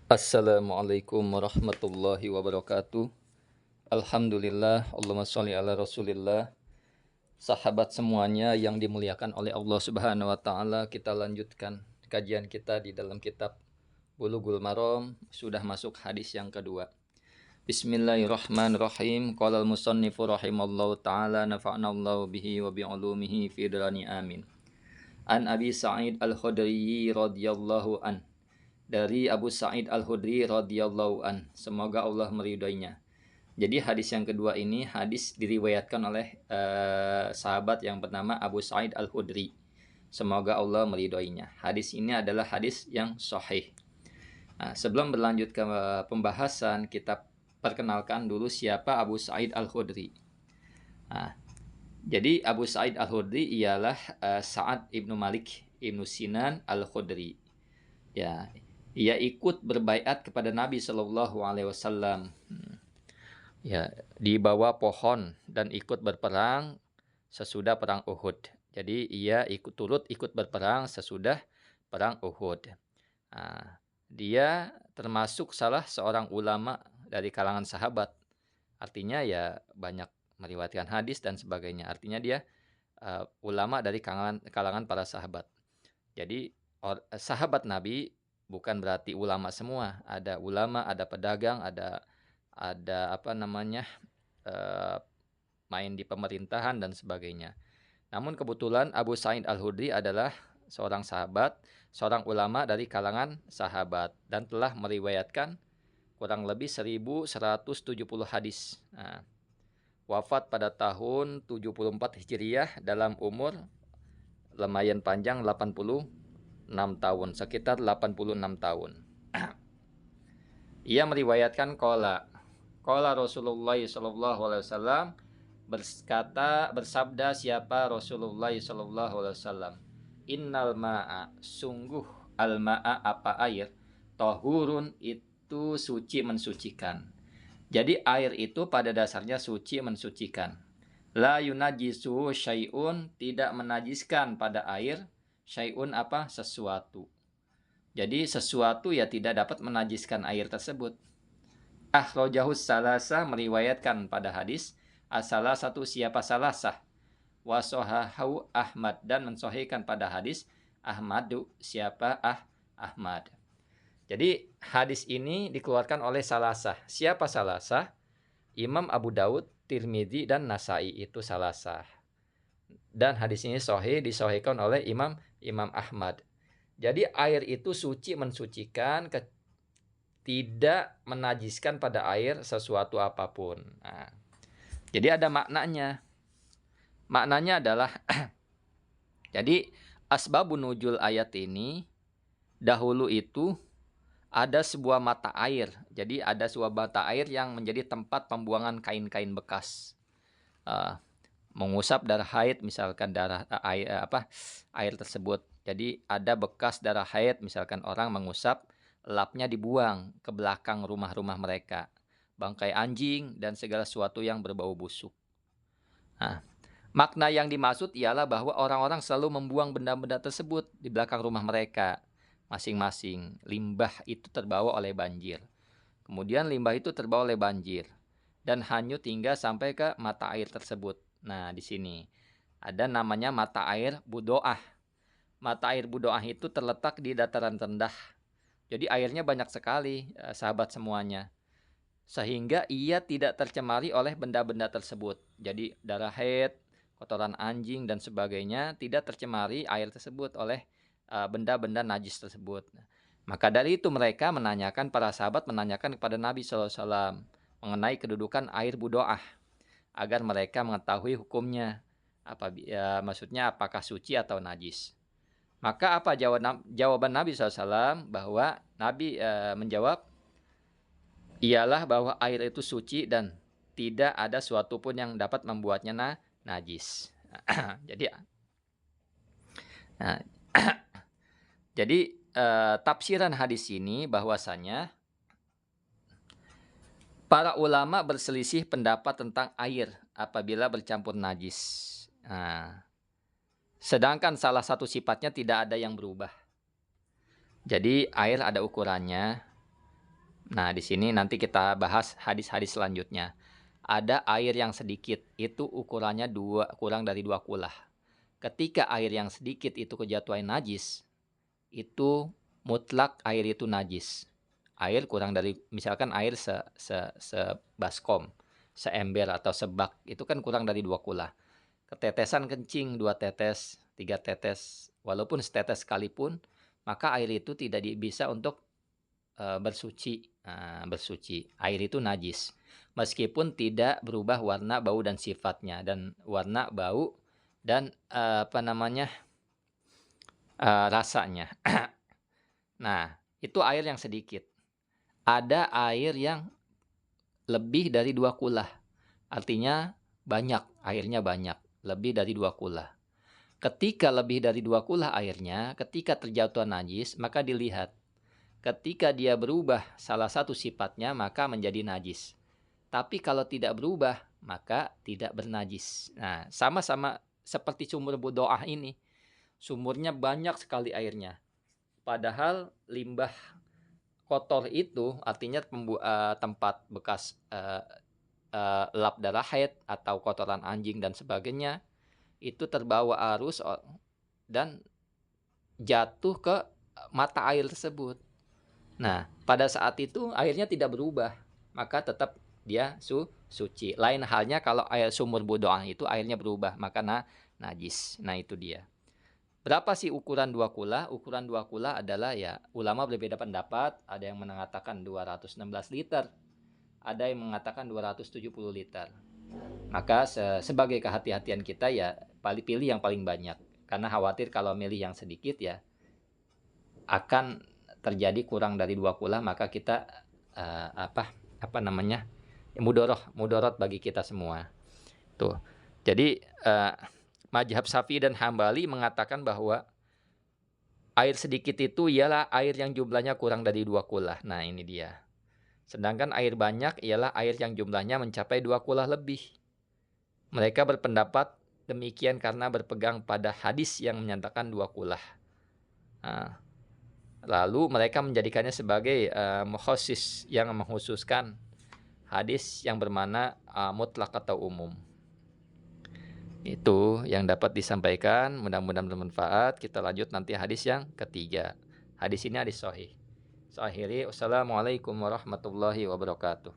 Assalamualaikum warahmatullahi wabarakatuh. Alhamdulillah, Allahumma sholli ala Rasulillah. Sahabat semuanya yang dimuliakan oleh Allah Subhanahu wa taala, kita lanjutkan kajian kita di dalam kitab Bulughul Maram, sudah masuk hadis yang kedua. Bismillahirrahmanirrahim. Qala al-musannifu rahimallahu taala nafa'nallahu bihi wa bi'ulumihi fi dharani amin. An Abi Sa'id Al-Khudri radhiyallahu an, dari Abu Sa'id Al-Khudri radhiyallahu an, semoga Allah meridhoinya. Jadi hadis yang kedua ini hadis diriwayatkan oleh sahabat yang bernama Abu Sa'id Al-Khudri, semoga Allah meridhoinya. Hadis ini adalah hadis yang sahih. Nah, sebelum berlanjut ke pembahasan, kita perkenalkan dulu siapa Abu Sa'id Al-Khudri. Nah, jadi Abu Sa'id Al-Khudri ialah Sa'ad ibnu Malik ibnu Sinan Al-Khudri. Ya, ia ikut berbaiat kepada Nabi Shallallahu Alaihi Wasallam. Ya, di bawah pohon dan ikut berperang sesudah perang Uhud. Jadi ia turut ikut berperang sesudah perang Uhud. Nah, dia termasuk salah seorang ulama dari kalangan sahabat. Artinya ya banyak meriwayatkan hadis dan sebagainya. Artinya dia ulama dari kalangan para sahabat. Jadi sahabat Nabi bukan berarti ulama semua. Ada ulama, ada pedagang, ada main di pemerintahan dan sebagainya. Namun kebetulan Abu Sa'id Al-Khudri adalah seorang sahabat, seorang ulama dari kalangan sahabat, dan telah meriwayatkan kurang lebih 1170 hadis. Nah, wafat pada tahun 74 Hijriah dalam umur lumayan panjang, 86 tahun, sekitar 86 tahun. Ia meriwayatkan qala Rasulullah sallallahu alaihi wasallam, bersabda siapa Rasulullah sallallahu alaihi wasallam, innal ma'a, sungguh al ma'a apa air, tahurun itu suci mensucikan. Jadi air itu pada dasarnya suci mensucikan. La yunajisu syai'un, tidak menajiskan pada air, syai'un apa? Sesuatu. Jadi sesuatu ya tidak dapat menajiskan air tersebut. Akhrajahus salasa, meriwayatkan pada hadis asalah satu siapa salasah, wasohahu Ahmad, dan mensohikan pada hadis Ahmadu siapa Ahmad. Jadi hadis ini dikeluarkan oleh salasah. Siapa salasah? Imam Abu Daud, Tirmidzi, dan Nasai, itu salasah. Dan hadis ini sahih, disahihkan oleh Imam Ahmad. Jadi air itu suci mensucikan, tidak menajiskan pada air sesuatu apapun. Nah, jadi ada maknanya. Maknanya adalah jadi asbabun nuzul ayat ini, dahulu itu ada sebuah mata air. Jadi ada sebuah mata air yang menjadi tempat pembuangan kain-kain bekas. Mengusap darah haid, misalkan air tersebut. Jadi ada bekas darah haid, misalkan orang mengusap, lapnya dibuang ke belakang rumah-rumah mereka. Bangkai anjing dan segala sesuatu yang berbau busuk. Nah, makna yang dimaksud ialah bahwa orang-orang selalu membuang benda-benda tersebut di belakang rumah mereka masing-masing. Limbah itu terbawa oleh banjir. Kemudian limbah itu terbawa oleh banjir dan hanyut hingga sampai ke mata air tersebut. Nah, di sini ada namanya mata air Budoah. Mata air Budoah itu terletak di dataran rendah. Jadi airnya banyak sekali, sahabat semuanya. Sehingga ia tidak tercemari oleh benda-benda tersebut. Jadi darah haid, kotoran anjing dan sebagainya tidak tercemari air tersebut oleh benda-benda najis tersebut. Maka dari itu mereka para sahabat menanyakan kepada Nabi SAW mengenai kedudukan air Budoah, agar mereka mengetahui hukumnya. Maksudnya apakah suci atau najis. Maka apa jawaban Nabi SAW? Bahwa Nabi menjawab, ialah bahwa air itu suci dan tidak ada suatu pun yang dapat membuatnya najis. Jadi tafsiran hadis ini bahwasanya para ulama berselisih pendapat tentang air apabila bercampur najis. Sedangkan salah satu sifatnya tidak ada yang berubah. Jadi air ada ukurannya. Nah, di sini nanti kita bahas hadis-hadis selanjutnya. Ada air yang sedikit, itu ukurannya kurang dari 2 kulah. Ketika air yang sedikit itu kejatuhan najis, itu mutlak air itu najis. Air kurang dari misalkan air sebaskom, seember atau sebak, itu kan kurang dari 2 kulah. Ketetesan kencing 2 tetes, 3 tetes, walaupun setetes sekalipun, maka air itu tidak bisa untuk bersuci. Bersuci. Air itu najis. Meskipun tidak berubah warna, bau dan sifatnya, dan warna, bau dan rasanya. Nah, itu air yang sedikit. Ada air yang lebih dari 2 kulah. Artinya banyak, airnya banyak, lebih dari 2 kulah. Ketika lebih dari 2 kulah airnya, ketika terjatuh najis, maka dilihat. Ketika dia berubah salah satu sifatnya, maka menjadi najis. Tapi kalau tidak berubah, maka tidak bernajis. Nah, sama-sama seperti sumur Budoah ini. Sumurnya banyak sekali airnya. Padahal limbah kotor itu artinya tempat bekas lap darah haid atau kotoran anjing dan sebagainya itu terbawa arus dan jatuh ke mata air tersebut. Nah, pada saat itu airnya tidak berubah, maka tetap dia suci. Lain halnya kalau air sumur Budoah itu airnya berubah, maka najis. Nah, itu dia. Berapa sih ukuran 2 kula? Ukuran 2 kula adalah ya ulama berbeda pendapat, ada yang mengatakan 216 liter, ada yang mengatakan 270 liter. Maka sebagai kehati-hatian kita ya pilih yang paling banyak. Karena khawatir kalau milih yang sedikit ya akan terjadi kurang dari 2 kula, maka kita mudorot bagi kita semua. Tuh. Jadi mazhab Syafi'i dan Hambali mengatakan bahwa air sedikit itu ialah air yang jumlahnya kurang dari 2 kulah. Nah, ini dia. Sedangkan air banyak ialah air yang jumlahnya mencapai 2 kulah lebih. Mereka berpendapat demikian karena berpegang pada hadis yang menyatakan 2 kulah. Nah, lalu mereka menjadikannya sebagai mukhasis yang menghususkan hadis yang bermakna mutlak atau umum. Itu yang dapat disampaikan, mudah-mudahan bermanfaat. Kita lanjut nanti hadis yang ketiga. Hadis ini hadis sahih. Akhiri, wassalamualaikum warahmatullahi wabarakatuh.